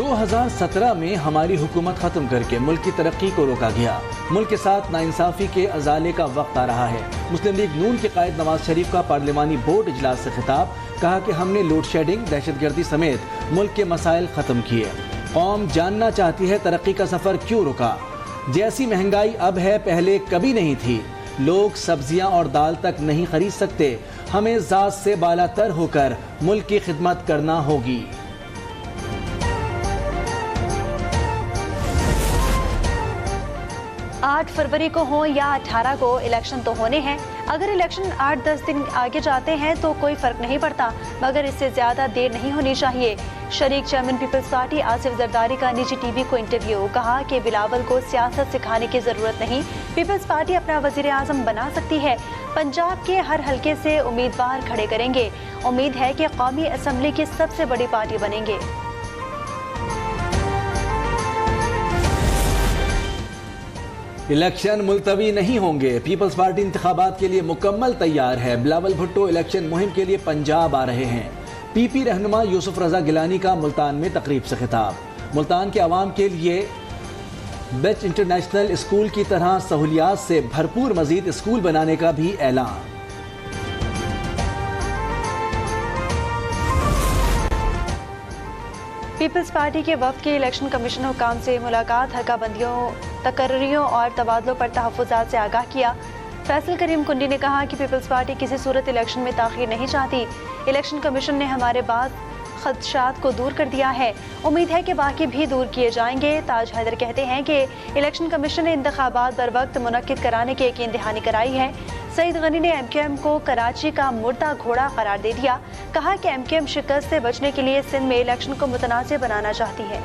2017 में हमारी हुकूमत ख़त्म करके मुल्क की तरक्की को रोका गया। मुल्क के साथ नाइंसाफ़ी के अजाले का वक्त आ रहा है। मुस्लिम लीग नून के कायद नवाज शरीफ का पार्लिमानी बोर्ड इजलास से खिताब, कहा कि हमने लोड शेडिंग, दहशतगर्दी समेत मुल्क के मसाइल ख़त्म किए। कौम जानना चाहती है तरक्की का सफ़र क्यों रुका। जैसी महंगाई अब है पहले कभी नहीं थी। लोग सब्जियां और दाल तक नहीं खरीद सकते। हमें ज़ात से बालातर होकर मुल्क की खिदमत करना होगी। 8 फरवरी को हो या 18 को इलेक्शन तो होने हैं। अगर इलेक्शन 8-10 दिन आगे जाते हैं तो कोई फर्क नहीं पड़ता, मगर इससे ज्यादा देर नहीं होनी चाहिए। शरीक chairman Peoples Party Asif Zardari का निजी टीवी को इंटरव्यू, कहा कि बिलावल को सियासत सिखाने की जरूरत नहीं, पीपल्स पार्टी अपना वजीर आजम बना सकती है। पंजाब के हर हलके से उम्मीदवार खड़े करेंगे। उम्मीद है कि कौमी असम्बली की सबसे बड़ी पार्टी बनेंगे। इलेक्शन मुलतवी नहीं होंगे। पीपल्स पार्टी इंतखाबात के लिए मुकम्मल तैयार है। बिलावल भुट्टो इलेक्शन मुहिम के लिए पंजाब आ रहे हैं। पीपी रहनुमा यूसुफ रजा गिलानी का मुल्तान में तकरीब से खिताब। मुल्तान के अवाम के लिए बेच इंटरनेशनल स्कूल की तरह सहूलियात से भरपूर मजीद स्कूल बनाने का भी ऐलान। पीपल्स पार्टी के वफ्द की इलेक्शन कमीशन हुकाम से मुलाकात, हल्का बंदियों, तकर्रियों और तबादलों पर तहफ़्फ़ुज़ात से आगाह किया। फैसल करीम कुंडी ने कहा कि पीपल्स पार्टी किसी सूरत इलेक्शन में ताख़ीर नहीं चाहती। इलेक्शन कमीशन ने हमारे बाद खदशात को दूर कर दिया है। उम्मीद है कि बाकी भी दूर किए जाएंगे। ताज हैदर कहते हैं कि इलेक्शन कमीशन ने इंतखाबात बर वक्त मुनक्किद कराने की यकीन दहानी कराई है। सईद गनी ने MKM को कराची का मुर्दा घोड़ा करार दे दिया। कहा कि MKM शिकस्त से बचने के लिए सिंध में इलेक्शन को मुतनाज़िर बनाना चाहती है।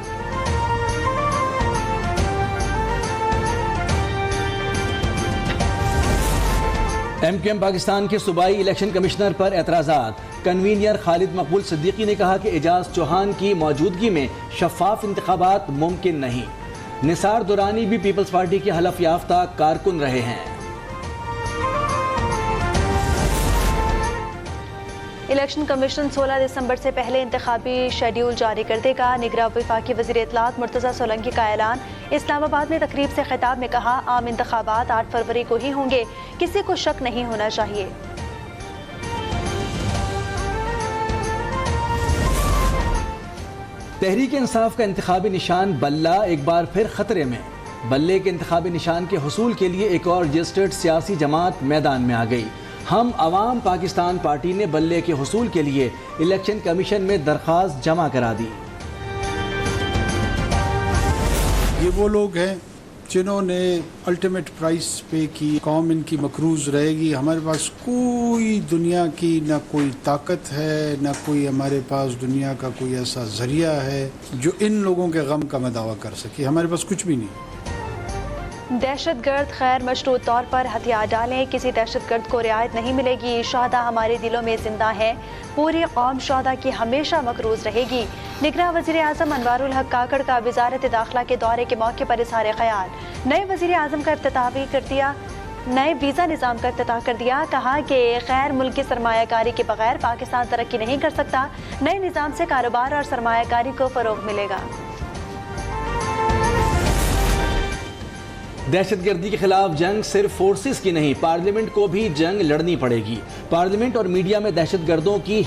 MKM पाकिस्तान के सूबाई इलेक्शन कमिश्नर पर एतराज़ात। कन्वीनियर खालिद मकबूल सिद्दीकी ने कहा कि एजाज चौहान की मौजूदगी में शफाफ इंतखाबात मुमकिन नहीं। निसार दुरानी भी पीपल्स पार्टी के हलफ याफ्ता कारकुन रहे हैं। इलेक्शन कमीशन 16 दिसंबर से पहले इंतखाबी शेड्यूल जारी कर देगा। निगरान वफाकी वज़ीर इत्तलात मुर्तज़ा सोलंकी का ऐलान। इस्लामाबाद में तकरीब से खिताब में कहा, आम इंतखाबात 8 फरवरी को ही होंगे, किसी को शक नहीं होना चाहिए। तहरीक इंसाफ का इंतखाबी निशान बल्ला एक बार फिर खतरे में। बल्ले के इंतखाबी निशान के हुसूल के लिए एक और रजिस्टर्ड सियासी जमात मैदान में आ गई। हम अवाम पाकिस्तान पार्टी ने बल्ले के हुसूल के लिए इलेक्शन कमीशन में दरख्वास्त जमा करा दी। ये वो लोग हैं जिन्होंने अल्टीमेट प्राइस पे की। कौम इनकी मकरूज रहेगी। हमारे पास कोई दुनिया की ना कोई ताकत है, ना कोई हमारे पास दुनिया का कोई ऐसा जरिया है जो इन लोगों के गम का मैं दावा कर सके। हमारे पास कुछ भी नहीं। दहशतगर्द खैर मशरूत तौर पर हथियार डालें, किसी दहशतगर्द को रियायत नहीं मिलेगी। शहदा हमारे दिलों में जिंदा है। पूरी कौम शहदा की हमेशा मकरूज रहेगी। निगरान वज़ीर आज़म अनवारुल हक काकड़ का वज़ारत दाखिला के दौरे के मौके पर इज़हार ख्याल। नए वज़ीर आज़म का इफ्तिताह भी कर दिया। नए वीज़ा निज़ाम का इफ्तिताह कर दिया। कहा कि खैर मुल्क की सरमायाकारी के बगैर पाकिस्तान तरक्की नहीं कर सकता। नए निज़ाम से कारोबार और सरमायाकारी को फ़रोग़ मिलेगा। दहशतगर्दी के खिलाफ जंग सिर्फ फोर्सेस की नहीं, पार्लियामेंट को भी जंग लड़नी पड़ेगी। पार्लियामेंट और मीडिया में दहशतगर्दों की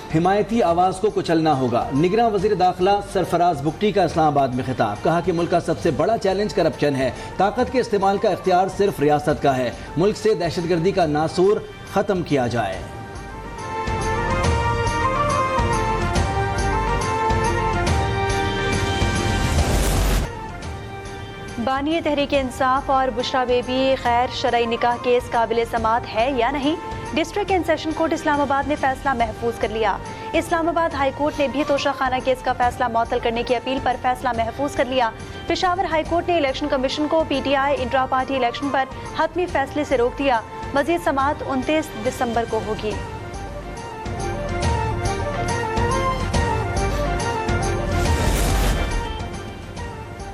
हिमायती आवाज़ को कुचलना होगा। निगरान वज़ीर दाखिला सरफराज बुगटी का इस्लामाबाद में खिताब। कहा कि मुल्क का सबसे बड़ा चैलेंज करप्शन है। ताकत के इस्तेमाल का इख्तियार सिर्फ रियासत का है। मुल्क से दहशतगर्दी का नासूर ख़त्म किया जाए। बानी तहरीक इंसाफ और बुशरा बेबी खैर शरई निकाह केस काबिल समात है या नहीं। District and session court Islamabad ने फैसला महफूज कर लिया। इस्लामाबाद हाई कोर्ट ने भी तोशाखाना केस का फैसला मुअत्तल करने की अपील पर फैसला महफूज कर लिया। पेशावर हाई कोर्ट ने इलेक्शन कमीशन को PTI इंट्रा पार्टी इलेक्शन पर हतमी फैसले से रोक दिया। मजीद समात 29 दिसंबर को होगी।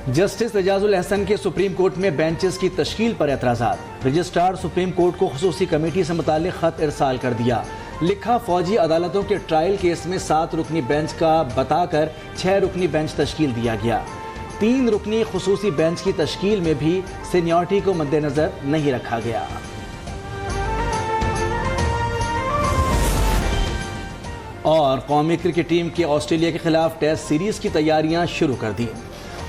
जस्टिस एजाजुल अहसन के सुप्रीम कोर्ट में बेंचेस की तश्कील पर एतराज़ात। रजिस्ट्रार सुप्रीम कोर्ट को खुसूसी कमेटी से मुताल्लिक खत इरसाल कर दिया। लिखा फौजी अदालतों के ट्रायल केस में 7 रुकनी बेंच का बताकर 6 रुकनी बेंच तश्कील दिया गया। 3 रुकनी खुसूसी बेंच की तश्कील में भी सीनियरिटी को मद्देनजर नहीं रखा गया। और कौमी क्रिकेट टीम की ऑस्ट्रेलिया के खिलाफ टेस्ट सीरीज की तैयारियां शुरू कर दी।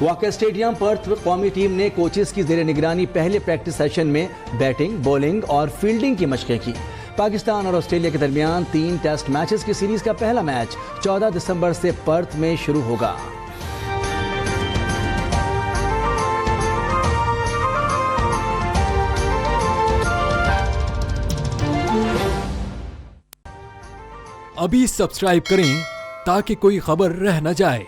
वाक़ा स्टेडियम पर्थ कौमी टीम ने कोचेस की ज़ेर निगरानी पहले प्रैक्टिस सेशन में बैटिंग, बॉलिंग और फील्डिंग की मशक़ें की। पाकिस्तान और ऑस्ट्रेलिया के दरमियान 3 टेस्ट मैचेस की सीरीज का पहला मैच 14 दिसंबर से पर्थ में शुरू होगा। अभी सब्सक्राइब करें ताकि कोई खबर रह न जाए।